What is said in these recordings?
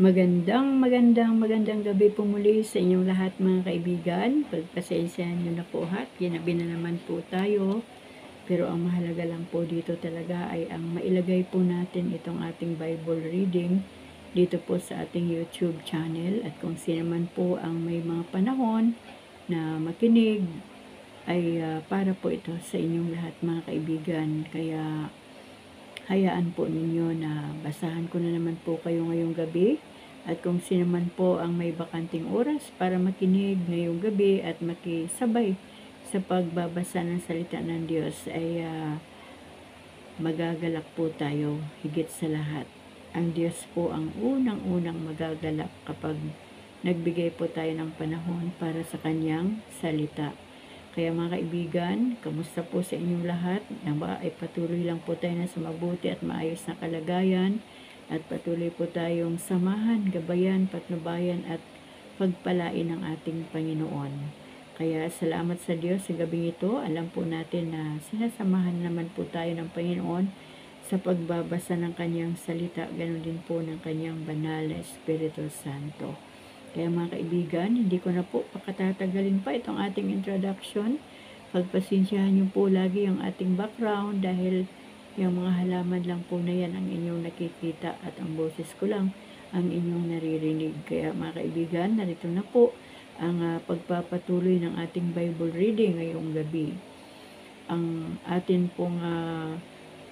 Magandang gabi po muli sa inyong lahat mga kaibigan. Pagpasensyahan nyo na po at ginabi na naman po tayo. Pero ang mahalaga lang po dito talaga ay ang mailagay po natin itong ating Bible reading dito po sa ating YouTube channel. At kung sino man po ang may mga panahon na makinig ay para po ito sa inyong lahat mga kaibigan. Kaya hayaan po ninyo na basahan ko na naman po kayo ngayong gabi. At kung sino man po ang may bakanting oras para makinig ngayong gabi at makisabay sa pagbabasa ng salita ng Diyos ay magagalak po tayo higit sa lahat. Ang Diyos po ang unang-unang magagalak kapag nagbigay po tayo ng panahon para sa Kanyang salita. Kaya mga kaibigan, kamusta po sa inyong lahat? Nawa ay patuloy lang po tayo na sa mabuti at maayos na kalagayan at patuloy po tayong samahan, gabayan, patnubayan at pagpalain ng ating Panginoon. Kaya salamat sa Diyos sa gabing ito. Alam po natin na sinasamahan naman po tayo ng Panginoon sa pagbabasa ng Kanyang salita, ganoon din po ng Kanyang banal na Espiritu Santo. Kaya mga kaibigan, hindi ko na po pakatatagalin pa itong ating introduction. Pagpasensyahan niyo po lagi ang ating background dahil yung mga halaman lang po na yan ang inyong nakikita at ang boses ko lang ang inyong naririnig. Kaya mga kaibigan, narito na po ang pagpapatuloy ng ating Bible reading ngayong gabi. Ang atin pong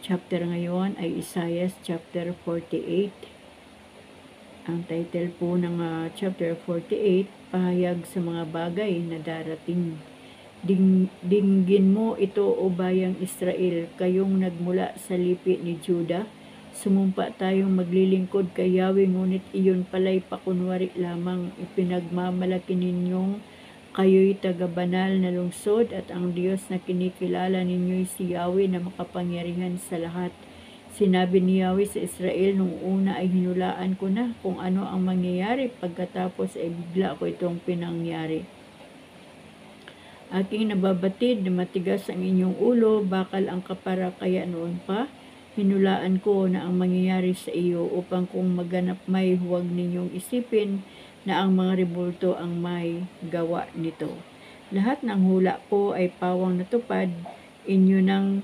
chapter ngayon ay Isaiah chapter 48. Ang title po ng chapter 48, pahayag sa mga bagay na darating. Dinggin mo ito o bayang Israel, kayong nagmula sa lipi ni Judah. Sumumpa tayong maglilingkod kay Yahweh, ngunit iyon pala'y pakunwari lamang. Ipinagmamalaki ninyong kayo'y taga-banal na lungsod at ang Diyos na kinikilala ninyo'y si Yahweh na makapangyarihan sa lahat. Sinabi ni Yahweh sa Israel, nung una ay hinulaan ko na kung ano ang mangyayari, pagkatapos ay bigla ko itong pinangyari. Aking nababatid na matigas ang inyong ulo, bakal ang kapara, kaya noon pa, hinulaan ko na ang mangyayari sa iyo upang kung maganap may huwag ninyong isipin na ang mga rebulto ang may gawa nito. Lahat ng hula ko ay pawang natupad, inyo nang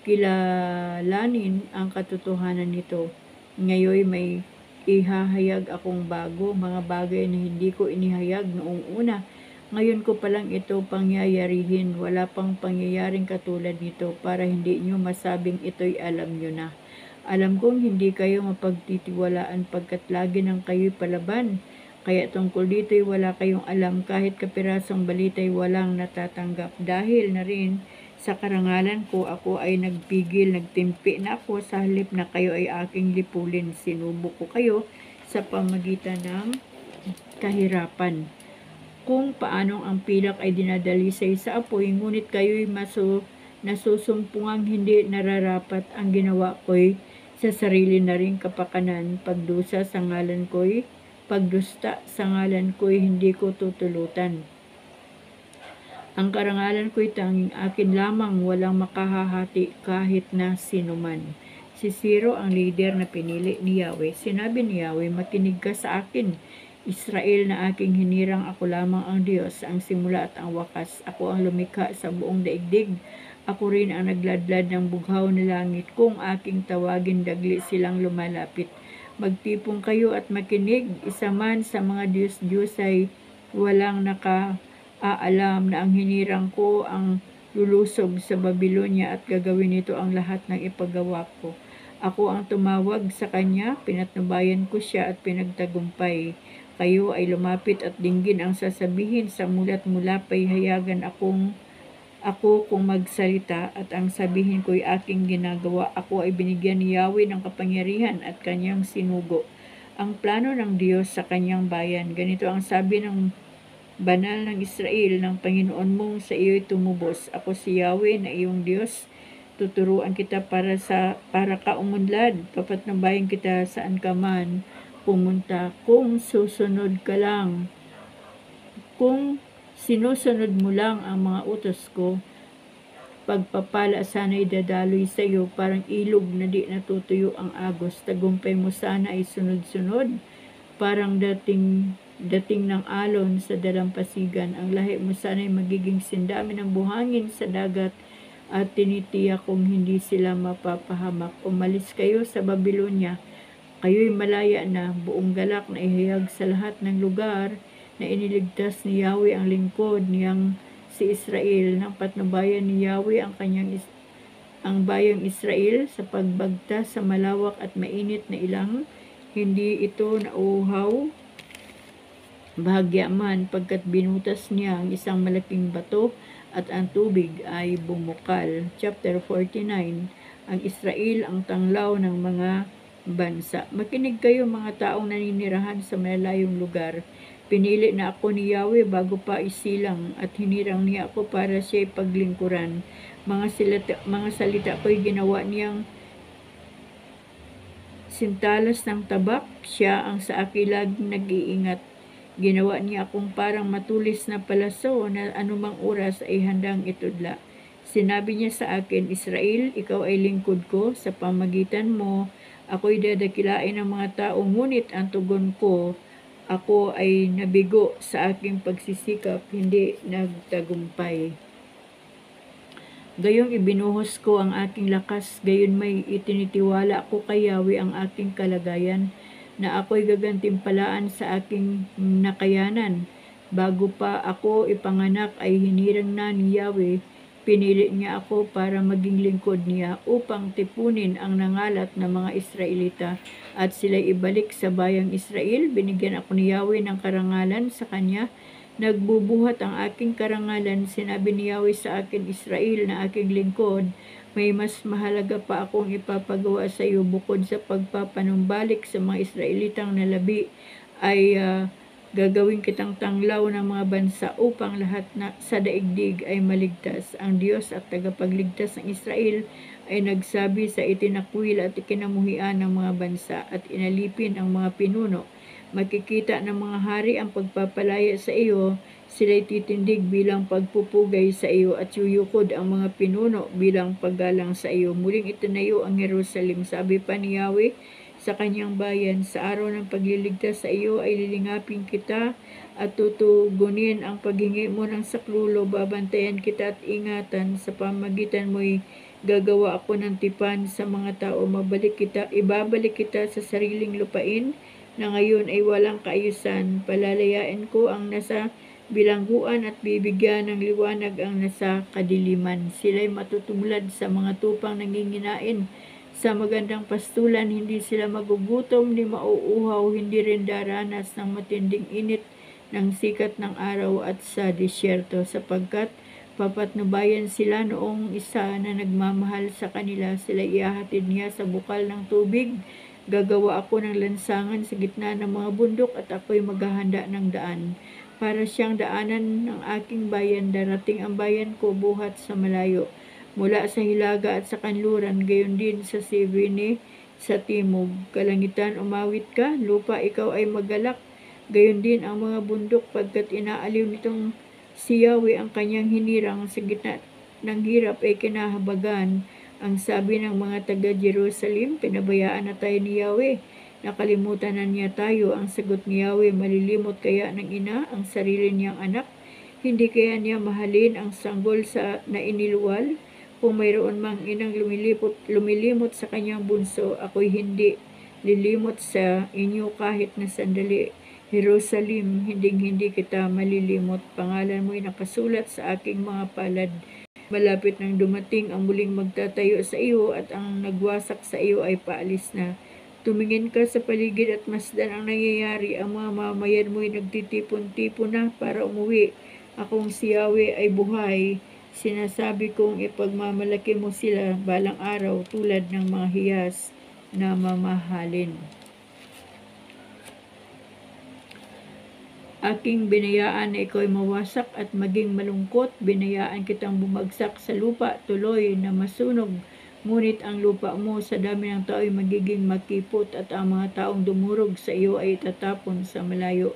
kilalanin ang katotohanan nito. Ngayon may ihahayag akong bago, mga bagay na hindi ko inihayag noong una. Ngayon ko palang ito pangyayarihin, wala pang pangyayaring katulad nito para hindi nyo masabing ito'y alam nyo na. Alam kong hindi kayo mapagtitiwalaan pagkat lagi nang kayo'y palaban. Kaya tungkol dito'y wala kayong alam, kahit kapirasong balita'y walang natatanggap. Dahil na rin sa karangalan ko, ako ay nagpigil, nagtimpi na ako sa halip na kayo ay aking lipulin. Sinubok ko kayo sa pamagitan ng kahirapan. Kung paanong ang pilak ay dinadalisay sa apoy, ngunit kayo'y nasusumpungang hindi nararapat. Ang ginawa ko'y sa sarili na ring kapakanan. Pagdusa sa ngalan ko'y pagdusta sa ngalan ko'y hindi ko tutulutan. Ang karangalan ko'y tanging akin lamang, walang makahahati kahit na sinuman. Si Siro ang leader na pinili ni Yahweh. Sinabi ni Yahweh, makinig ka sa akin, Israel na aking hinirang, ako lamang ang Diyos, ang simula at ang wakas. Ako ang lumikha sa buong daigdig. Ako rin ang nagladlad ng bughaw na langit. Kung aking tawagin, dagli silang lumalapit. Magtipong kayo at makinig. Isa man sa mga Diyos-Diyos ay walang nakaalam na ang hinirang ko ang lulusog sa Babylonia at gagawin nito ang lahat ng ipagawa ko. Ako ang tumawag sa kanya, pinatnubayan ko siya at pinagtagumpay. Kayo ay lumapit at dinggin ang sasabihin, sa mulat mula pa'y hayagan ako kung magsalita at ang sabihin ko'y aking ginagawa. Ako ay binigyan ni Yahweh ng kapangyarihan at kanyang sinugo ang plano ng Diyos sa kanyang bayan. Ganito ang sabi ng banal ng Israel, ng Panginoon mong sa iyo'y tumubos. Ako si Yahweh na iyong Diyos. Tuturuan kita para ka umunlad. Papatnubayan kita saan ka man pumunta. Kung sinusunod mo lang ang mga utos ko, pagpapala sana'y dadaloy sa iyo, parang ilog na di natutuyo ang agos. Tagumpay mo sana ay sunod-sunod parang dating ng alon sa dalampasigan. Ang lahi mo sana'y magiging sindami ng buhangin sa dagat at tinitiyak kong hindi sila mapapahamak. Umalis kayo sa Babylonia. Kayo'y malaya na, buong galak na ihayag sa lahat ng lugar na iniligtas ni Yahweh ang lingkod niyang si Israel. Nang patnubayan ni Yahweh ang bayang Israel sa pagbagtas sa malawak at mainit na ilang, hindi ito nauuhaw bahagya man, pagkat binutas niya ang isang malaking bato at ang tubig ay bumukal. Chapter 49. Ang Israel ang tanglaw ng mga bansa. Makinig kayo mga taong naninirahan sa malalayong lugar. Pinili na ako ni Yahweh bago pa isilang at hinirang niya ako para siya'y paglingkuran. Mga salita ko'y ginawa niyang sintalas ng tabak. Siya ang sa akin laging nag-iingat. Ginawa niya akong parang matulis na palaso na anumang oras ay handang itudla. Sinabi niya sa akin, Israel, ikaw ay lingkod ko. Sa pamagitan mo, ako'y dadakilain ng mga tao. Ngunit ang tugon ko, ako ay nabigo sa aking pagsisikap, hindi nagtagumpay. Gayong ibinuhos ko ang aking lakas, gayon may itinitiwala ko kay Yahweh ang aking kalagayan, na ako'y gagantimpalaan sa aking nakayanan. Bago pa ako ipanganak ay hinirang na ni Yahweh, pinili niya ako para maging lingkod niya upang tipunin ang nangalat na mga Israelita at sila'y ibalik sa bayang Israel. Binigyan ako ni Yahweh ng karangalan sa kanya. Nagbubuhat ang aking karangalan. Sinabi ni Yahweh sa akin, Israel, na aking lingkod, may mas mahalaga pa akong ipapagawa sa iyo bukod sa pagpapanumbalik sa mga Israelitang nalabi ay gagawin kitang tanglaw ng mga bansa upang lahat sa daigdig ay maligtas. Ang Diyos at tagapagligtas ng Israel ay nagsabi sa itinakwil at ikinamuhian ng mga bansa at inalipin ang mga pinuno. Makikita ng mga hari ang pagpapalaya sa iyo, sila'y titindig bilang pagpupugay sa iyo at yuyukod ang mga pinuno bilang paggalang sa iyo. Muling itinayo ang Jerusalem. Sabi pa ni Yahweh sa kanyang bayan, sa araw ng pagliligtas sa iyo ay lilingapin kita at tutugunin ang paghingi mo ng saklulo. Babantayan kita at ingatan. Sa pamagitan mo'y gagawa ako ng tipan sa mga tao. Ibabalik kita sa sariling lupain na ngayon ay walang kaayusan. Palalayain ko ang nasa bilangguan at bibigyan ng liwanag ang nasa kadiliman. Sila'y matutulad sa mga tupang nanginginain. Sa magandang pastulan, hindi sila magugutom ni mauuhaw, hindi rin daranas ng matinding init ng sikat ng araw at sa disyerto, sapagkat papatnubayan sila noong isa na nagmamahal sa kanila. Sila ihahatid niya sa bukal ng tubig. Gagawa ako ng lansangan sa gitna ng mga bundok at ako'y maghahanda ng daan. Para siyang daanan ng aking bayan, darating ang bayan ko buhat sa malayo. Mula sa hilaga at sa kanluran, gayon din sa Sibene sa timog. Kalangitan, umawit ka, lupa, ikaw ay magalak. Gayon din ang mga bundok, pagkat inaaliw nitong si Yahweh ang kanyang hinirang sa gitna ng hirap ay kinahabagan. Ang sabi ng mga taga-Jerusalem, pinabayaan na tayo ni Yahweh. Nakalimutan na niya tayo. Ang sagot ni Yahweh, malilimot kaya ng ina ang sarili niyang anak? Hindi kaya niya mahalin ang sanggol na iniluwal? Kung mayroon mang inang lumilimot sa kanyang bunso, ako'y hindi lilimot sa inyo kahit na sandali. Jerusalem, hindi kita malilimot. Pangalan mo'y nakasulat sa aking mga palad. Malapit nang dumating ang muling magtatayo sa iyo at ang nagwasak sa iyo ay paalis na. Tumingin ka sa paligid at masdan ang nangyayari. Ang mga mamayan mo'y nagtitipon-tipon na para umuwi. Akong si Yahweh ay buhay. Sinasabi kong ipagmamalaki mo sila balang araw tulad ng mga hiyas na mamahalin. Aking binayaan na ikaw ay mawasak at maging malungkot. Binayaan kitang bumagsak sa lupa, tuloy na masunog. Ngunit ang lupa mo sa dami ng tao ay magiging makipot at ang mga taong dumurog sa iyo ay itatapon sa malayo.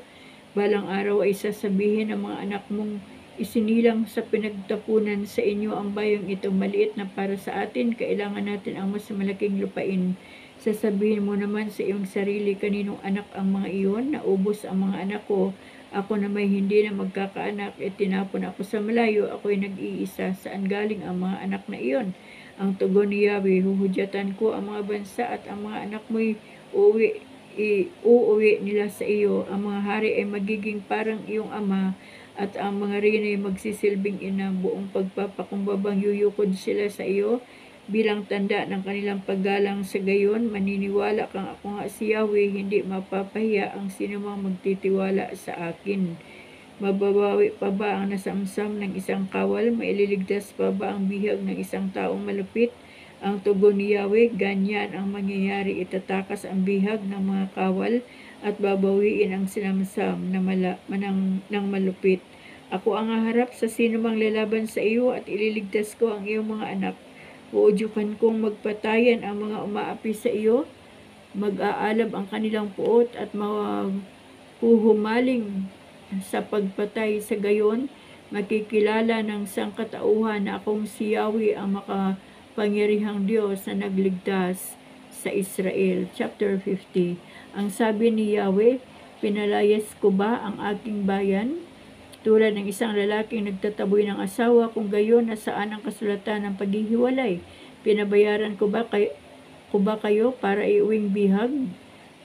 Balang araw ay sasabihin ng mga anak mong isinilang sa pinagtapunan sa inyo ang bayong ito. Maliit na para sa atin, kailangan natin ang mas malaking lupain. Sasabihin mo naman sa iyong sarili, kaninong anak ang mga iyon? Naubos ang mga anak ko. Ako na may hindi na magkakaanak, tinapon ako sa malayo, ako'y nag-iisa. Saan galing ang mga anak na iyon? Ang tugon ni Yahweh, huhudyatan ko ang mga bansa at ang mga anak mo'y uuwi nila sa iyo. Ang mga hari ay magiging parang iyong ama at ang mga reyna ay magsisilbing ina. Buong pagpapakumbabang yuyukod sila sa iyo bilang tanda ng kanilang paggalang. Sa gayon, maniniwala kang ako nga si Yahweh, hindi mapapahiya ang sinumang magtitiwala sa akin. Mababawi pa ba ang nasamsam ng isang kawal? Maililigtas pa ba ang bihag ng isang taong malupit? Ang tugon ni Yahweh, ganyan ang mangyayari. Itatakas ang bihag ng mga kawal at babawiin ang sinamsam ng malupit. Ako ang haharap sa sinumang lalaban sa iyo at ililigtas ko ang iyong mga anak. Uudyukan kong magpatayan ang mga umaapi sa iyo, mag-aalab ang kanilang puot at mahuhumaling sa pagpatay. Sa gayon, makikilala ng sangkatauhan na akong si Yahweh ang makapangyarihang Diyos na nagligtas sa Israel. Chapter 50. Ang sabi ni Yahweh, pinalayas ko ba ang aking bayan? Tulad ng isang lalaking nagtataboy ng asawa, kung gayon, nasaan ang kasulatan ng paghihiwalay? Pinabayaran ko ba kayo para iuwing bihag?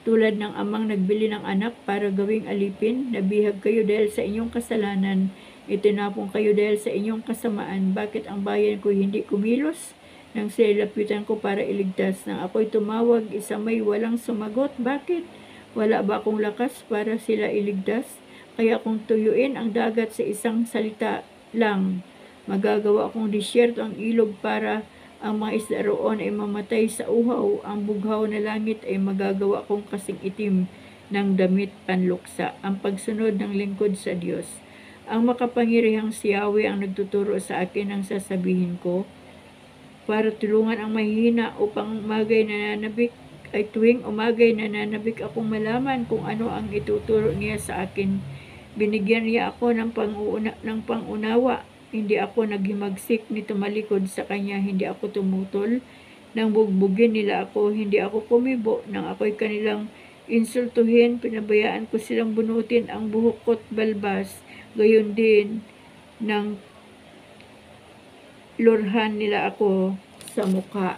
Tulad ng amang nagbili ng anak para gawing alipin, nabihag kayo dahil sa inyong kasalanan, itinapon kayo dahil sa inyong kasamaan. Bakit ang bayan ko hindi kumilos? Nang silapitan ko para iligtas, nang ako'y tumawag, isa may walang sumagot. Bakit? Wala ba akong lakas para sila iligtas? Kaya kung tuyuin ang dagat sa isang salita lang, magagawa akong disyerto ang ilog para ang mga isda roon ay mamatay sa uhaw. Ang bughaw na langit ay magagawa kong kasing itim ng damit panluksa. Ang pagsunod ng lingkod sa Diyos. Ang makapangyarihang si Yahweh ang nagtuturo sa akin ng sasabihin ko para tulungan ang mahihina upang umagay nananabik ay tuwing umagay nananabik akong malaman kung ano ang ituturo niya sa akin. Binigyan niya ako ng pangunawa. Hindi ako naghimagsik ni tumalikod sa kanya. Hindi ako tumutol. Nang bugbugin nila ako, hindi ako kumibo. Nang ako'y kanilang insultuhin, pinabayaan ko silang bunutin ang buhok ko't balbas. Gayon din, nang lurhan nila ako sa mukha.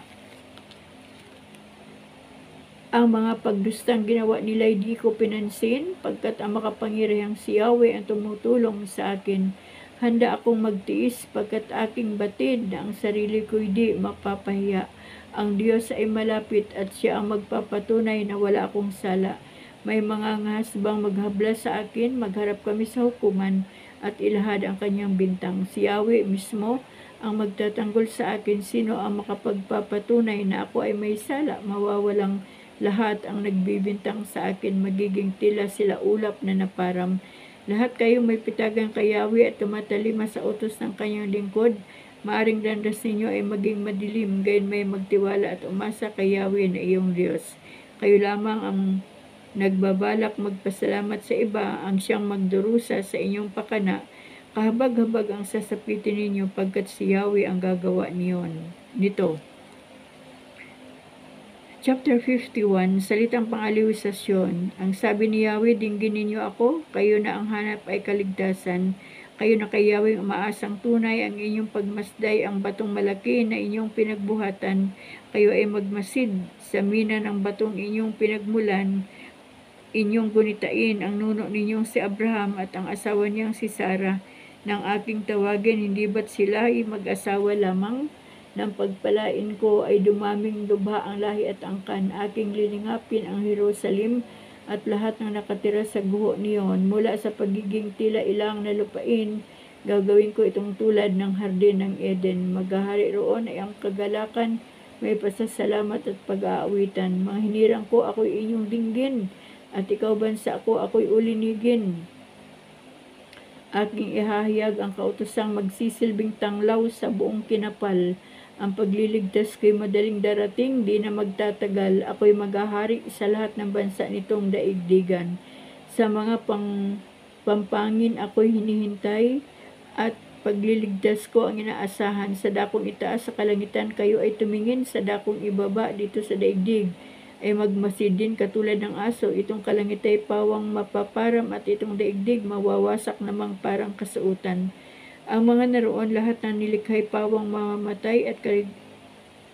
Ang mga pagdustang ginawa nila di ko pinansin, pagkat ang makapangyarihang si Yahweh ang tumutulong sa akin. Handa akong magtiis pagkat aking batid na ang sarili ko'y di mapapahiya. Ang Diyos ay malapit at siya ang magpapatunay na wala akong sala. May mga ngasbang maghabla sa akin, magharap kami sa hukuman at ilahad ang kanyang bintang. Si Yahweh mismo ang magtatanggol sa akin. Sino ang makapagpapatunay na ako ay may sala? Mawawalang lahat ang nagbibintang sa akin, magiging tila sila ulap na naparam. Lahat kayo may pitagan kay Yahweh at tumatalima sa utos ng kanyang lingkod. Maaring landas ninyo ay maging madilim, gayon may magtiwala at umasa kay Yahweh na iyong Diyos. Kayo lamang ang nagbabalak magpasalamat sa iba, ang siyang magdurusa sa inyong pakana. Kahabag-habag ang sasapitin ninyo pagkat si Yahweh ang gagawa nito. Chapter 51, Salitang Pangaliwisasyon. Ang sabi ni Yahweh, dinggin ninyo ako, kayo na ang hanap ay kaligtasan. Kayo na kay Yahweh umaasang tunay, ang inyong pagmasday, ang batong malaki na inyong pinagbuhatan. Kayo ay magmasid sa mina ng batong inyong pinagmulan. Inyong gunitain ang nuno ninyong si Abraham at ang asawa niyang si Sarah. Nang aking tawagin, hindi ba't sila ay mag-asawa lamang? Nang pagpalain ko ay dumaming lubha ang lahi at angkan. Aking lilingapin ang Jerusalem at lahat ng nakatira sa guho niyon. Mula sa pagiging tila ilang na lupain, gagawin ko itong tulad ng hardin ng Eden. Maghahari roon ay ang kagalakan, may pasasalamat at pag-aawitan. Mga hinirang ko, ako'y inyong dinggin, at ikaw bansa ko, ako'y ulinigin. Aking ihahayag ang kautosang magsisilbing tanglaw sa buong kinapal. Ang pagliligtas ko'y madaling darating, di na magtatagal. Ako'y maghahari sa lahat ng bansa nitong daigdigan. Sa mga pampangin ako'y hinihintay at pagliligtas ko ang inaasahan. Sa dakong itaas sa kalangitan kayo ay tumingin, sa dakong ibaba dito sa daigdig ay magmasid din katulad ng aso. Itong kalangit ay pawang mapaparam at itong daigdig mawawasak namang parang kasuutan. Ang mga naroon lahat ng nilikhay pawang mamamatay at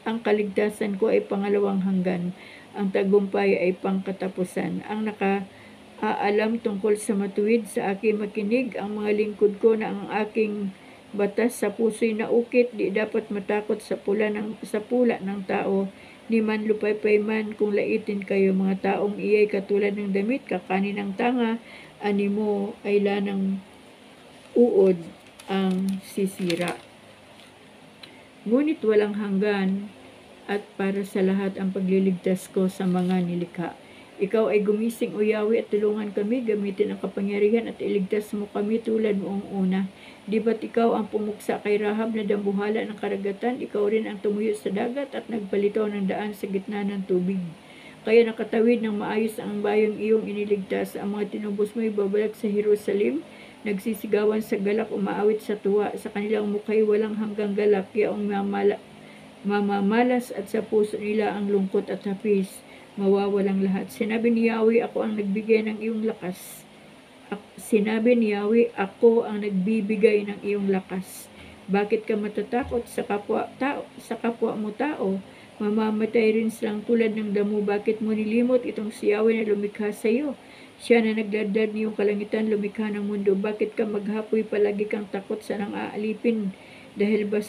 ang kaligtasan ko ay pangalawang hanggan. Ang tagumpay ay pangkatapusan. Ang nakaalam tungkol sa matuwid sa aking makinig, ang mga lingkod ko na ang aking batas sa puso'y naukit, di dapat matakot sa pula ng tao, ni man lupaypay man kung laitin kayo. Mga taong iyay katulad ng damit, kakanin ng tanga, animo ay lanang uod ang sisira. Ngunit walang hanggan at para sa lahat ang pagliligtas ko sa mga nilikha. Ikaw ay gumising, O Yahweh, at tulungan kami, gamitin ang kapangyarihan at iligtas mo kami tulad noong una. Di ba't ikaw ang pumuksa kay Rahab na dambuhala ng karagatan? Ikaw rin ang tumuyo sa dagat at nagpalitaw ng daan sa gitna ng tubig. Kaya nakatawid ng maayos ang bayang iyong iniligtas. Ang mga tinubos mo ay babalik sa Jerusalem. Nagsisigawan sa galak, umaawit sa tuwa. Sa kanilang mukha'y walang hanggang galak, yaong mamamalas at sa puso nila ang lungkot at hapis. Mawawalang lahat. Sinabi ni Yahweh, ako ang nagbigay ng iyong lakas. Sinabi ni Yahweh, ako ang nagbibigay ng iyong lakas. Bakit ka matatakot sa kapwa mo tao? Mamamatay rin silang tulad ng damo. Bakit mo nilimot itong si Yahweh na lumikha sa iyo? Siya na nagdadad niyong kalangitan, lumikha ng mundo. Bakit ka maghapoy, palagi kang takot sa nang aalipin? Dahil ba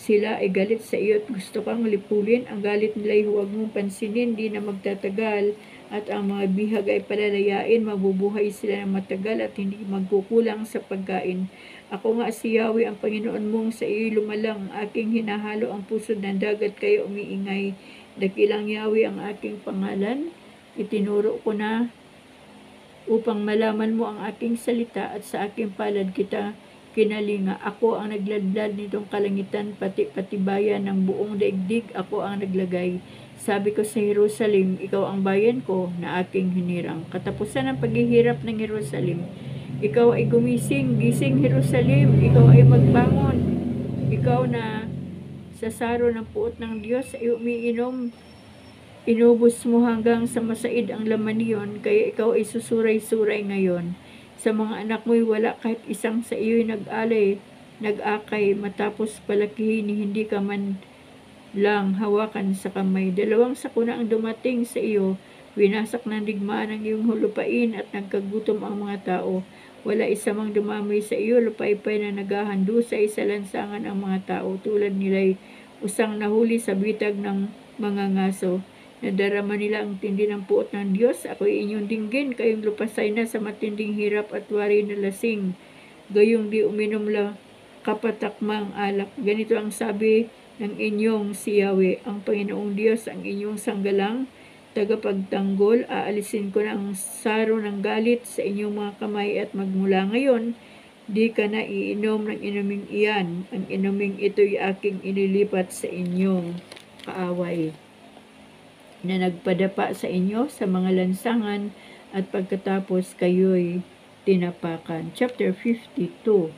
sila ay galit sa iyo at gusto kang lipulin? Ang galit nila ay huwag mong pansinin, di na magtatagal, at ang mga bihag ay palalayain, mabubuhay sila ng matagal at hindi magkukulang sa pagkain. Ako nga si Yahweh, ang Panginoon mong sa iyo lumalang, aking hinahalo ang pusod ng dagat, kayo umiingay. Dakilang Yahweh ang aking pangalan, itinuro ko na upang malaman mo ang aking salita, at sa aking palad kita kinalinga. Ako ang nagladlad nitong kalangitan, pati patibayan ng buong daigdig, ako ang naglagay. Sabi ko sa Jerusalem, ikaw ang bayan ko na aking hinirang. Katapusan ng paghihirap ng Jerusalem. Ikaw ay gumising, gising Jerusalem, ikaw ay magbangon. Ikaw na sa saro ng puot ng Diyos ay umiinom. Inubos mo hanggang sa masaid ang laman niyon, kaya ikaw ay susuray-suray ngayon. Sa mga anak mo'y wala kahit isang sa iyo'y nag-akay, matapos palakihin ni hindi ka man lang hawakan sa kamay. 2 sakuna ang dumating sa iyo, winasak ng digmaan ang iyong hulupain at nagkagutom ang mga tao. Wala isa mang dumamay sa iyo, lupaypay na naghahandusay sa lansangan ang mga tao, tulad nila'y usang nahuli sa bitag ng mga ngaso. Nadarama nila ang tindi ng puot ng Diyos. Ako'y inyong dinggin, kayong lupasay na sa matinding hirap at wari na lasing. Gayong di uminom kapatakmang alak. Ganito ang sabi ng inyong si Yahweh, ang Panginoong Diyos, ang inyong sanggalang, tagapagtanggol. Aalisin ko na ang saro ng galit sa inyong mga kamay, at magmula ngayon, di ka na iinom ng inuming iyan. Ang inuming ito'y aking inilipat sa inyong kaaway, na nagpadapa sa inyo sa mga lansangan, at pagkatapos kayo'y tinapakan. Chapter 52.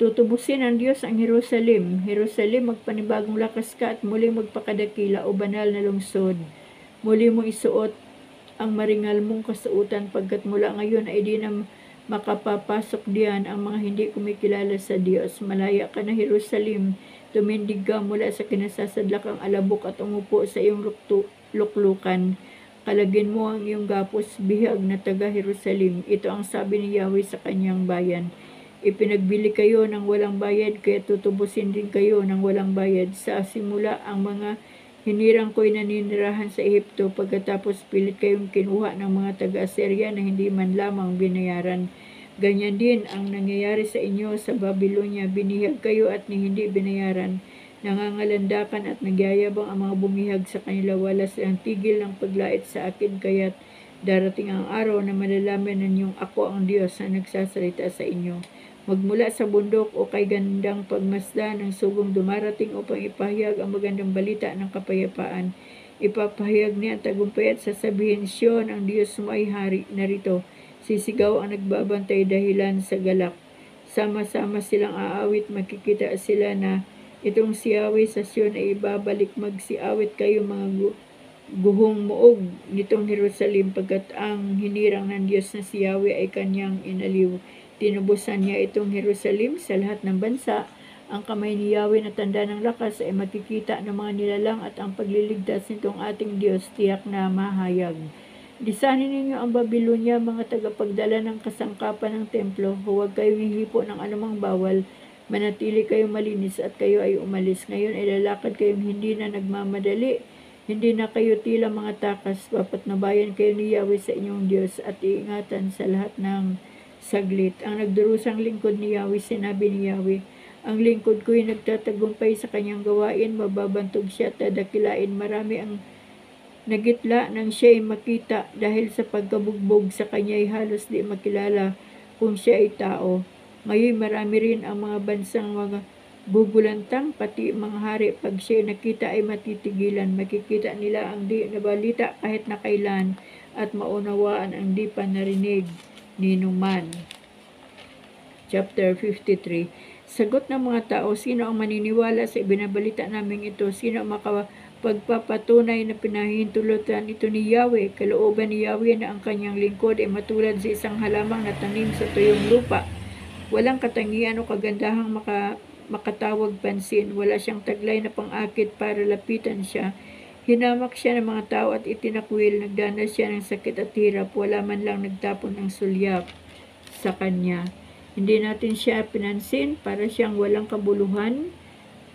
Tutubusin ng Diyos ang Jerusalem. Jerusalem, magpanibagong lakas ka at muli magpakadakila, o banal na lungsod. Muli mo isuot ang maringal mong kasuutan, pagkat mula ngayon ay di na makapapasok diyan ang mga hindi kumikilala sa Diyos. Malaya ka na, Jerusalem. Tumindig ka mula sa kinasasadlakang alabok at umupo sa iyong luklukan. Kalagin mo ang iyong gapos, bihag na taga Jerusalem. Ito ang sabi ni Yahweh sa kanyang bayan. Ipinagbili kayo ng walang bayad, kaya tutubusin din kayo ng walang bayad. Sa simula, ang mga hinirang ko'y naninirahan sa Ehipto, pagkatapos pilit kayong kinuha ng mga taga-Assyria na hindi man lamang binayaran. Ganyan din ang nangyayari sa inyo sa Babylonia. Binihag kayo at hindi binayaran. Nangangalandakan at nagyayabang ang mga bumihag sa kanila. Wala silang tigil ng paglait sa akin, kaya't darating ang araw na malalaman ninyong ako ang Diyos na nagsasalita sa inyo. Magmula sa bundok o kay gandang pagmasdan ng sugong dumarating upang ipahayag ang magandang balita ng kapayapaan. Ipapahayag niya ang tagumpay at sasabihin, Sion, ang Diyos mo ay hari. Narito, sisigaw ang nagbabantay dahilan sa galak. Sama-sama silang aawit, makikita sila na itong si Yahweh sa Sion ay ibabalik. Magsiawit kayo mga guhong muog nitong Jerusalem pagkat ang hinirang ng Diyos na si Yahweh ay kanyang inaliw. Tinubusan niya itong Jerusalem sa lahat ng bansa. Ang kamay ni Yahweh na tanda ng lakas ay makikita ng mga nilalang at ang pagliligtas nitong ating Diyos tiyak na mahayag. Lisanin ninyo ang Babylonia, mga tagapagdala ng kasangkapan ng templo. Huwag kayong hihipo ng anumang bawal. Manatili kayong malinis at kayo ay umalis. Ngayon ay lalakad kayong hindi na nagmamadali. Hindi na kayo tila mga takas. Papatnubayan kayo ni Yahweh sa inyong Diyos at iingatan sa lahat ng saglit. Ang nagdurusang lingkod ni Yahweh, sinabi ni Yahweh, ang lingkod ko'y nagtatagumpay sa kanyang gawain, mababantog siya at dadakilain. Marami ang nagitla nang siya'y makita dahil sa pagkabugbog sa kanya'y halos di makilala kung siya ay tao. Ngayon marami rin ang mga bansang mga gugulantang, pati mga hari pag siya'y nakita ay matitigilan. Makikita nila ang di nabalita kahit na kailan at maunawaan ang di pa narinig ni numan. Chapter 53. Sagot ng mga tao, sino ang maniniwala sa ibinabalita namin ito? Sino ang pagpapatunay na pinahintulutan ito ni Yahweh? Kalooban ni Yahweh na ang kanyang lingkod ay matulad sa isang halamang na tanim sa tuyong lupa. Walang katangian o kagandahang makatawag pansin. Wala siyang taglay na pang-akit para lapitan siya. Hinamak siya ng mga tao at itinakwil. Nagdanas siya ng sakit at hirap. Wala man lang nagtapon ng sulyap sa kanya. Hindi natin siya pinansin, para siyang walang kabuluhan.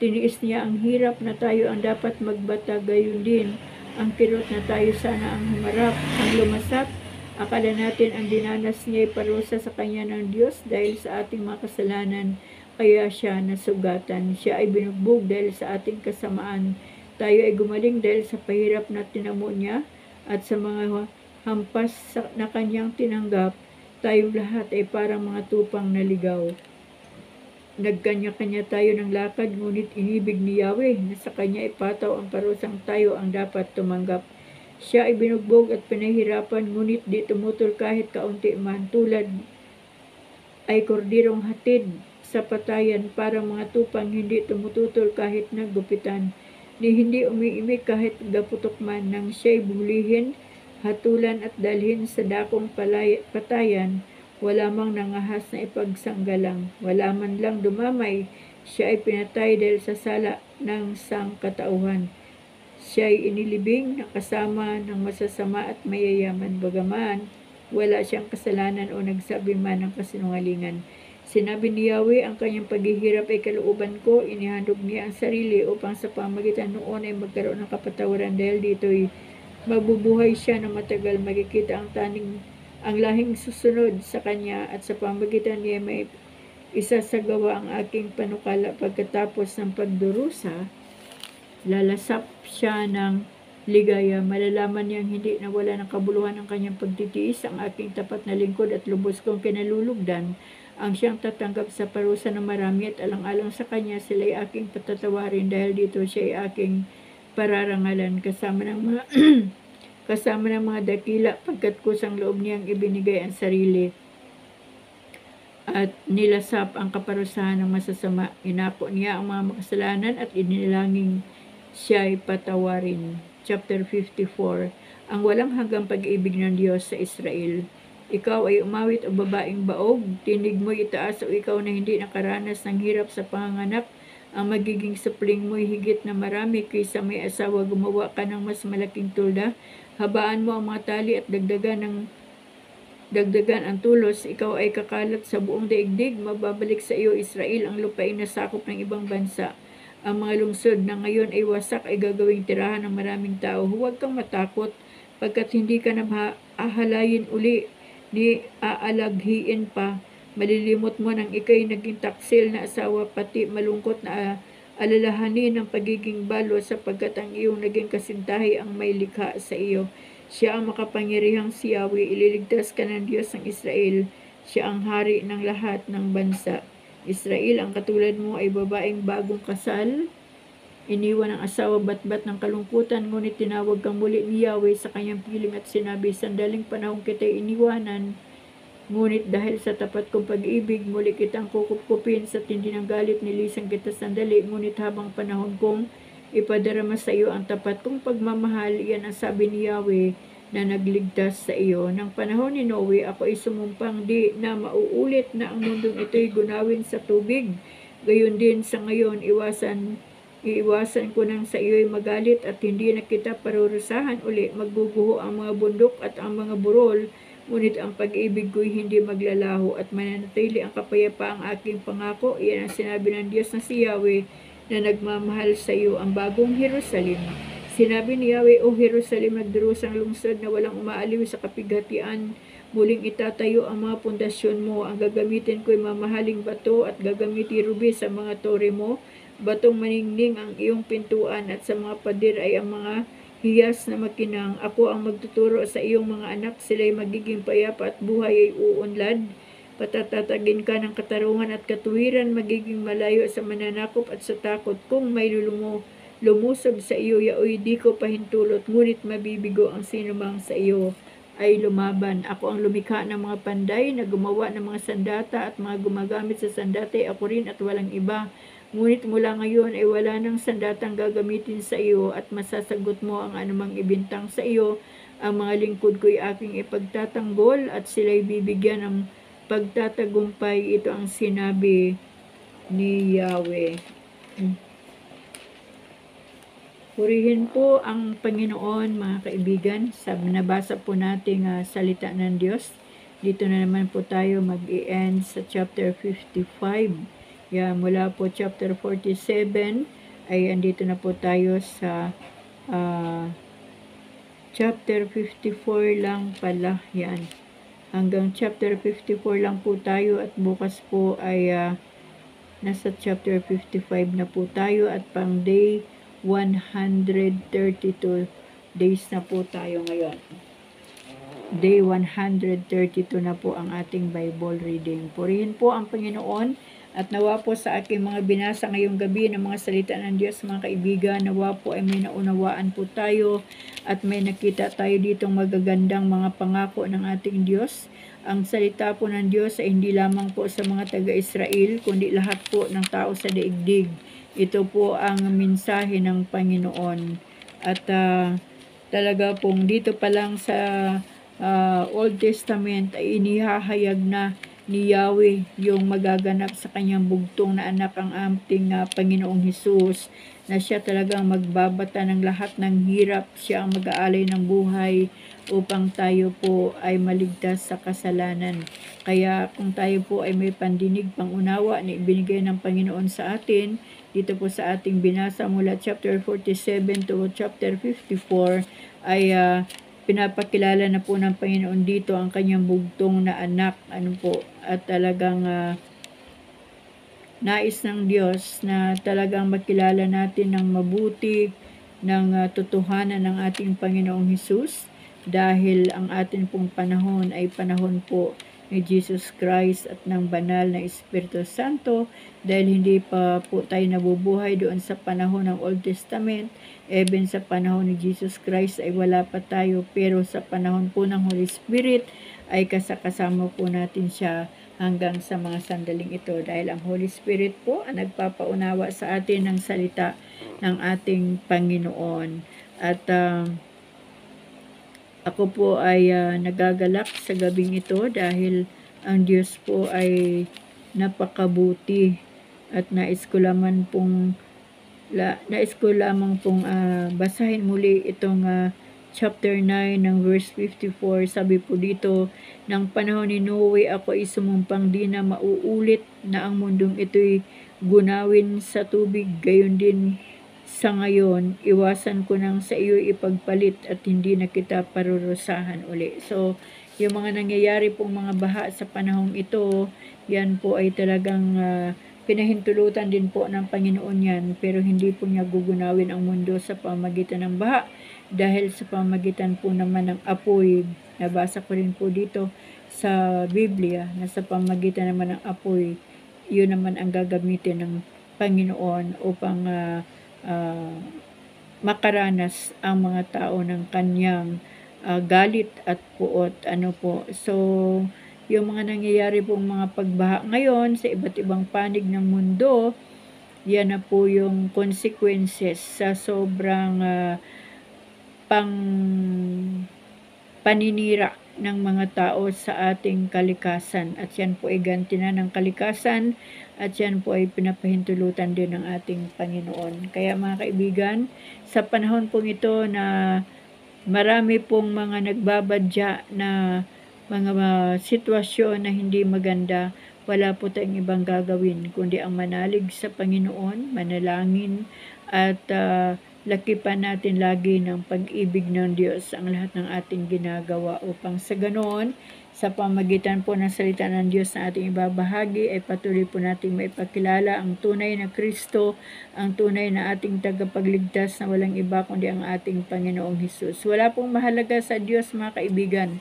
Tiniis niya ang hirap na tayo ang dapat magbata, gayon din ang kirot na tayo sana ang humarap, ang lumasap. Akala natin ang dinanas niya ay parusa sa kanya ng Diyos dahil sa ating mga kasalanan, kaya siya nasugatan. Siya ay binugbog dahil sa ating kasamaan. Tayo ay gumaling dahil sa pahirap na tinamo niya at sa mga hampas na kanyang tinanggap. Tayong lahat ay parang mga tupang naligaw. Nagkanya-kanya tayo ng lakad, ngunit inibig ni Yahweh na sa kanya ipataw ang parusang tayo ang dapat tumanggap. Siya ay binugbog at pinahirapan, ngunit di tumutol kahit kaunti man. Tulad ay kordirong hatid sa patayan, parang mga tupang hindi tumututol kahit nagupitan. Ni hindi umiimik kahit gaputok man, nang siya'y bulihin, hatulan at dalhin sa dakong patayan. Wala mang nangahas na ipagsanggalang, wala man lang dumamay. Siya ay pinatay dahil sa sala ng sangkatauhan. Siya ay inilibing na kasama ng masasama at mayayaman, bagaman wala siyang kasalanan o nagsabi man ng kasinungalingan. Sinabi ni Yahweh, ang kanyang paghihirap ay kalooban ko. Inihandog niya ang sarili upang sa pamagitan noon ay magkaroon ng kapatawaran. Dahil dito'y mabubuhay siya na matagal, makikita ang lahing susunod sa kanya, at sa pamagitan niya may isasagawa ang aking panukala. Pagkatapos ng pagdurusa, lalasap siya ng ligaya. Malalaman niyang hindi nawala ng kabuluhan ang kanyang pagtitiis. Ang aking tapat na lingkod at lubos kong kinalulugdan ang siyang tatanggap sa parusa ng marami, at alang-alang sa kanya sila'y aking patatawarin. Dahil dito siya ay aking pararangalan kasama ng mga dakila, pagkat kusang loob niyang ibinigay ang sarili at nilasap ang kaparusahan ng masasama. Inako niya ang mga makasalanan at inilangin siya'y patawarin. Chapter 54. Ang walang hanggang pag-ibig ng Diyos sa Israel. Ikaw ay umawit o babaeng baog, tinig mo'y itaas o ikaw na hindi nakaranas ng hirap sa panganganak. Ang magiging supling mo'y higit na marami kaysa may asawa. Gumawa ka ng mas malaking tulda. Habaan mo ang mga tali at dagdagan ang tulos. Ikaw ay kakalat sa buong daigdig. Mababalik sa iyo, Israel, ang lupain na sakop ng ibang bansa. Ang mga lungsod na ngayon ay wasak ay gagawing tirahan ng maraming tao. Huwag kang matakot, pagkat hindi ka na ahalayin uli ni aalaghiin pa. Malilimot mo nang ikay naging taksil na asawa, pati malungkot na alalahanin ng pagiging balo, sapagkat ang iyong naging kasintahi ang may likha sa iyo. Siya ang makapangyarihang si Yahweh, ililigtas ka ng Diyos ng Israel. Siya ang hari ng lahat ng bansa. Israel, ang katulad mo ay babaeng bagong kasal. Iniwan ang asawa batbat ng kalungkutan, ngunit tinawag kang muli ni Yahweh sa kanyang piling at sinabi, sandaling panahon kita'y iniwanan, ngunit dahil sa tapat kong pag-ibig, muli kitang kukupkupin. Sa tindi ng galit, nilisan kita sandali, ngunit habang panahon kong ipadarama sa iyo ang tapat kong pagmamahal. Yan ang sabi ni Yahweh na nagligtas sa iyo. Nang panahon ni Noe, ako ay sumumpang di na mauulit na ang mundong ito'y gunawin sa tubig. Gayon din sa ngayon, iiwasan ko nang sa iyo'y magalit at hindi na kita parurusahan uli. Magbubuho ang mga bundok at ang mga burol, ngunit ang pag-ibig ko'y hindi maglalaho at mananatili ang kapayapaang aking pangako. Iyan ang sinabi ng Diyos na si Yahweh na nagmamahal sa iyo, ang bagong Jerusalem. Sinabi ni Yahweh, O Jerusalem, nagdurusang lungsod na walang umaaliw sa kapighatian, muling itatayo ang mga pundasyon mo. Ang gagamitin ko'y mamahaling bato at gagamitin rubi sa mga tore mo. Batong maningning ang iyong pintuan at sa mga pader ay ang mga hiyas na makinang. Ako ang magtuturo sa iyong mga anak, sila'y magiging payapa at buhay ay uunlad. Patatatagin ka ng katarungan at katuwiran, magiging malayo sa mananakop at sa takot. Kung may lumusob sa iyo, yaoy di ko pahintulot, ngunit mabibigo ang sinumang sa iyo ay lumaban. Ako ang lumikha ng mga panday na gumawa ng mga sandata at mga gumagamit sa sandata ay ako rin at walang iba. Ngunit mula ngayon ay wala nang sandatang gagamitin sa iyo at masasagot mo ang anumang ibintang sa iyo. Ang mga lingkod ko'y aking ipagtatanggol at sila'y bibigyan ng pagtatagumpay. Ito ang sinabi ni Yahweh. Purihin po ang Panginoon, mga kaibigan. Nabasa po natin salita ng Diyos. Dito na naman po tayo mag-i-end sa chapter 55. Mula po chapter 47 ay andito na po tayo sa chapter 54 lang pala. Yan. Hanggang chapter 54 lang po tayo at bukas po ay nasa chapter 55 na po tayo at pang day 132 days na po tayo ngayon. Day 132 na po ang ating Bible reading. Purihin po ang Panginoon at nawa po sa aking mga binasa ngayong gabi ng mga salita ng Diyos, mga kaibigan, nawa po ay may naunawaan po tayo at may nakita tayo ditong magagandang mga pangako ng ating Diyos. Ang salita po ng Diyos ay hindi lamang po sa mga taga-Israel, kundi lahat po ng tao sa daigdig. Ito po ang mensahe ng Panginoon. At talaga pong dito pa lang sa Old Testament ay inihahayag na ni Yahweh yung magaganap sa kanyang bugtong na anak, ang ating Panginoong Hesus, na siya talagang magbabata ng lahat ng hirap. Siya ang mag-aalay ng buhay upang tayo po ay maligtas sa kasalanan. Kaya kung tayo po ay may pandinig, pangunawa na ibinigay ng Panginoon sa atin, dito po sa ating binasa mula chapter 47 to chapter 54 ay pinapakilala na po ng Panginoon dito ang kanyang bugtong na anak. At talagang nais ng Diyos na talagang makilala natin ng mabuti ng totohanan ng ating Panginoong Hesus, dahil ang atin pong panahon ay panahon po ni Jesus Christ at ng banal na Espiritu Santo, dahil hindi pa po tayo nabubuhay doon sa panahon ng Old Testament. Even sa panahon ni Jesus Christ ay wala pa tayo, pero sa panahon po ng Holy Spirit ay kasama po natin siya hanggang sa mga sandaling ito, dahil ang Holy Spirit po ang nagpapaunawa sa atin ng salita ng ating Panginoon. At ako po ay nagagalak sa gabing ito dahil ang Diyos po ay napakabuti at nais ko lamang pong basahin muli itong chapter 9 ng verse 54. Sabi po dito, ng panahon ni Noe, ako ay sumumpang di na mauulit na ang mundong ito'y gunawin sa tubig. Gayon din sa ngayon, iwasan ko nang sa iyo ipagpalit at hindi na kita parurusahan uli. So, yung mga nangyayari pong mga baha sa panahong ito, yan po ay talagang pinahintulutan din po ng Panginoon yan, pero hindi po niya gugunawin ang mundo sa pamagitan ng baha, dahil sa pamagitan po naman ng apoy. Nabasa ko rin po dito sa Biblia na sa pamagitan naman ng apoy, yun naman ang gagamitin ng Panginoon upang makaranas ang mga tao ng kanyang galit at puot. So, yung mga nangyayari pong mga pagbaha ngayon sa iba't ibang panig ng mundo yan na po yung consequences sa sobrang pang paninira ng mga tao sa ating kalikasan. At yan po ay ganti na ng kalikasan at yan po ay pinapahintulutan din ng ating Panginoon. Kaya mga kaibigan, sa panahon pong ito na marami pong mga nagbabadya na mga sitwasyon na hindi maganda, wala po tayong ibang gagawin kundi ang manalig sa Panginoon, manalangin at lakipan natin lagi ng pag-ibig ng Diyos ang lahat ng ating ginagawa upang sa ganoon, sa pamagitan po ng salita ng Diyos na ating ibabahagi ay patuloy po nating maipakilala ang tunay na Kristo, ang tunay na ating tagapagligtas na walang iba kundi ang ating Panginoong Hesus. Wala pong mahalaga sa Diyos mga kaibigan.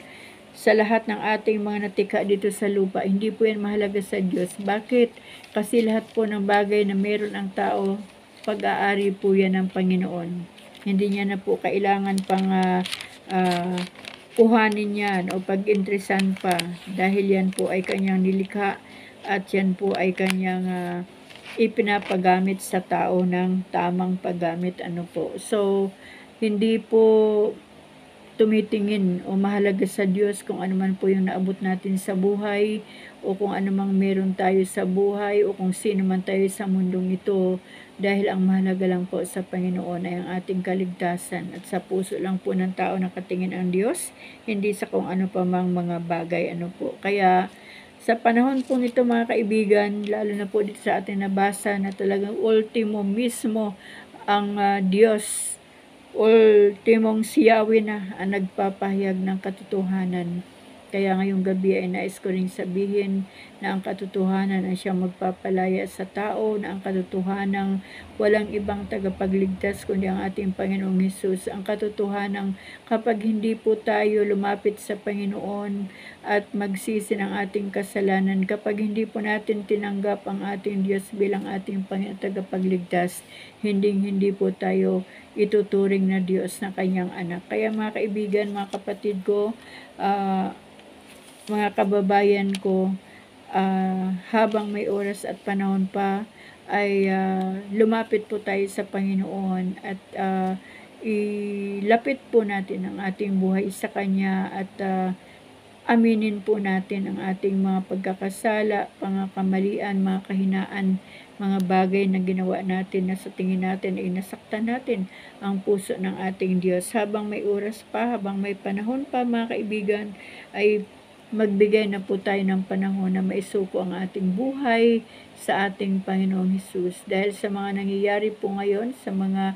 Sa lahat ng ating mga natika dito sa lupa, hindi po yan mahalaga sa Diyos. Bakit? Kasi lahat po ng bagay na meron ang tao, pag-aari po yan ng Panginoon. Hindi niya na po kailangan pang kuhanin yan o pag-interesan pa dahil yan po ay kanyang nilikha at yan po ay kanyang ipinapagamit sa tao ng tamang paggamit. So, hindi po tumitingin o mahalaga sa Diyos kung ano man po yung naabot natin sa buhay o kung ano mang meron tayo sa buhay o kung sino man tayo sa mundong ito, dahil ang mahalaga lang po sa Panginoon ay ang ating kaligtasan at sa puso lang po ng tao nakatingin ang Diyos, hindi sa kung ano pa mang mga bagay po. Kaya sa panahon po nito mga kaibigan, lalo na po dito sa ating nabasa na talagang ultimo mismo ang Diyos, ultimong siyawi na ang nagpapahayag ng katotohanan. Kaya ngayong gabi ay nais ko ring sabihin na ang katotohanan ay siyang magpapalaya sa tao, na ang katotohanan walang ibang tagapagligtas kundi ang ating Panginoong Hesus. Ang katotohanan kapag hindi po tayo lumapit sa Panginoon at magsisi ng ating kasalanan, kapag hindi po natin tinanggap ang ating Diyos bilang ating Panginoon tagapagligtas, hindi po tayo ituturing na Diyos na kanyang anak. Kaya mga kaibigan, mga kapatid ko, mga kababayan ko, habang may oras at panahon pa, ay lumapit po tayo sa Panginoon at ilapit po natin ang ating buhay sa Kanya at aminin po natin ang ating mga pagkakasala, mga kamalian, mga kahinaan, mga bagay na ginawa natin na sa tingin natin ay nasaktan natin ang puso ng ating Diyos. Habang may oras pa, habang may panahon pa mga kaibigan, ay magbigay na po tayo ng panahon na maisuko ang ating buhay sa ating Panginoong Hesus. Dahil sa mga nangyayari po ngayon, sa mga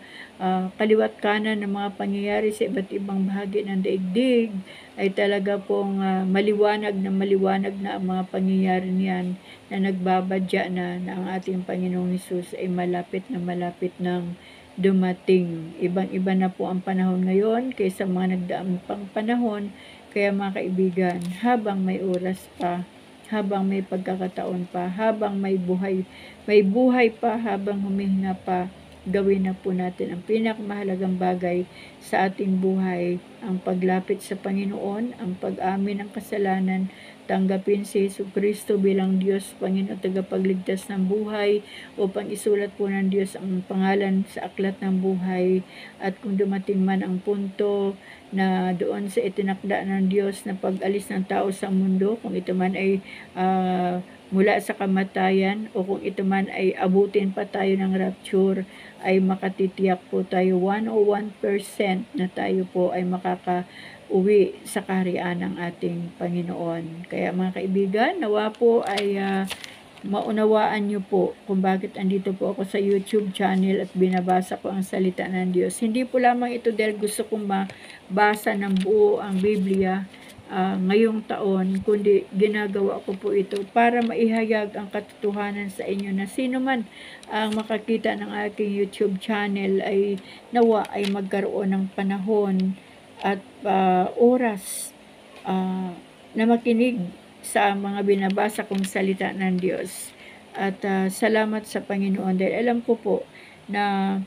kaliwat kanan ng mga pangyayari sa iba't ibang bahagi ng daigdig, ay talaga pong maliwanag na ang mga pangyayari niyan na nagbabadya na ang ating Panginoong Hesus ay malapit ng dumating. Ibang-iba na po ang panahon ngayon kaysa mga nagdaang pang panahon. Kaya mga kaibigan, habang may oras pa, habang may pagkakataon pa, habang may buhay pa, habang humihinga pa, gawin na po natin ang pinakamahalagang bagay sa ating buhay, ang paglapit sa Panginoon, ang pag-amin ng kasalanan, tanggapin si Jesucristo bilang Diyos, Panginoon, tagapagligtas ng buhay, upang isulat po ng Diyos ang pangalan sa aklat ng buhay. At kung dumating man ang punto na doon sa itinakda ng Diyos na pag-alis ng tao sa mundo, kung ito man ay mula sa kamatayan o kung ito man ay abutin pa tayo ng rapture, ay makatitiyak po tayo 101% na tayo po ay makaka-uwi sa kaharian ng ating Panginoon. Kaya mga kaibigan, nawa po ay maunawaan nyo po kung bakit andito po ako sa YouTube channel at binabasa ko ang salita ng Diyos. Hindi po lamang ito dahil gusto kong mabasa ng buo ang Biblia ngayong taon, kundi ginagawa ko po ito para maihayag ang katotohanan sa inyo na sino man ang makakita ng aking YouTube channel ay nawa ay magkaroon ng panahon at oras na makinig sa mga binabasa kong salita ng Diyos. At salamat sa Panginoon dahil alam ko po na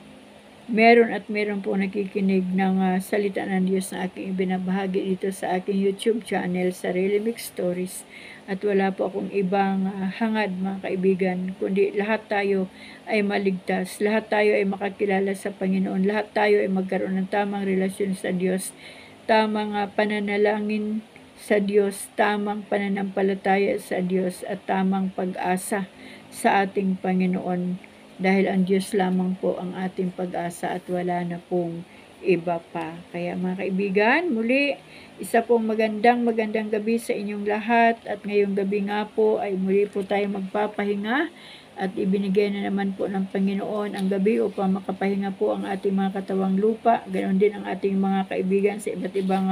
meron po nakikinig ng salita ng Diyos na aking ibinabahagi dito sa aking YouTube channel, Sarili Mix Stories. At wala po akong ibang hangad, mga kaibigan, kundi lahat tayo ay maligtas, lahat tayo ay makakilala sa Panginoon, lahat tayo ay magkaroon ng tamang relasyon sa Diyos, tamang pananalangin sa Diyos, tamang pananampalataya sa Diyos, at tamang pag-asa sa ating Panginoon. Dahil ang Diyos lamang po ang ating pag-asa at wala na pong iba pa. Kaya mga kaibigan, muli, isa pong magandang gabi sa inyong lahat. At ngayong gabi nga po ay muli po tayo magpapahinga. At ibinigay na naman po ng Panginoon ang gabi upang makapahinga po ang ating mga katawang lupa. Ganon din ang ating mga kaibigan sa iba't ibang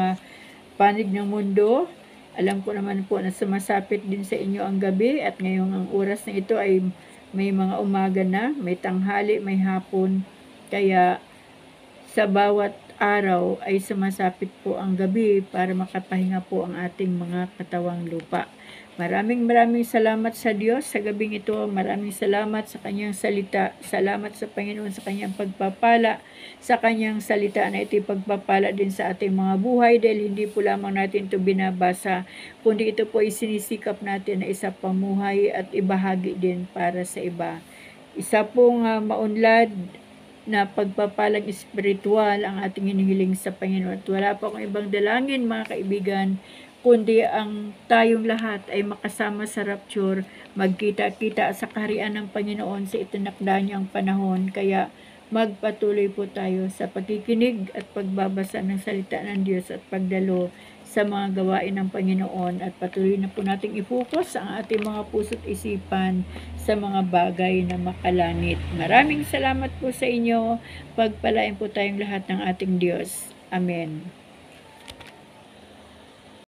panig ng mundo. Alam ko naman po na sumasapit din sa inyo ang gabi at ngayong ang oras na ito ay may mga umaga na, may tanghali, may hapon. Kaya sa bawat araw ay sumasapit po ang gabi para makapahinga po ang ating mga katawang lupa. Maraming salamat sa Diyos sa gabing ito. Maraming salamat sa kanyang salita. Salamat sa Panginoon sa kanyang pagpapala. Sa kanyang salita na ito'y pagpapala din sa ating mga buhay dahil hindi po lamang natin ito binabasa, kundi ito po ay sinisikap natin na isa pamuhay at ibahagi din para sa iba. Isa pong maunlad na pagpapalang espiritual ang ating hinihiling sa Panginoon. At wala pa akong ibang dalangin, mga kaibigan, kundi ang tayong lahat ay makasama sa rapture, magkita-kita sa kaharian ng Panginoon sa itinakda niyang panahon. Kaya magpatuloy po tayo sa pagkikinig at pagbabasa ng salita ng Diyos at pagdalo sa mga gawain ng Panginoon, at patuloy na po nating i-focus ang ating mga puso't isipan sa mga bagay na makalangit. Maraming salamat po sa inyo. Pagpalain po tayong lahat ng ating Diyos. Amen.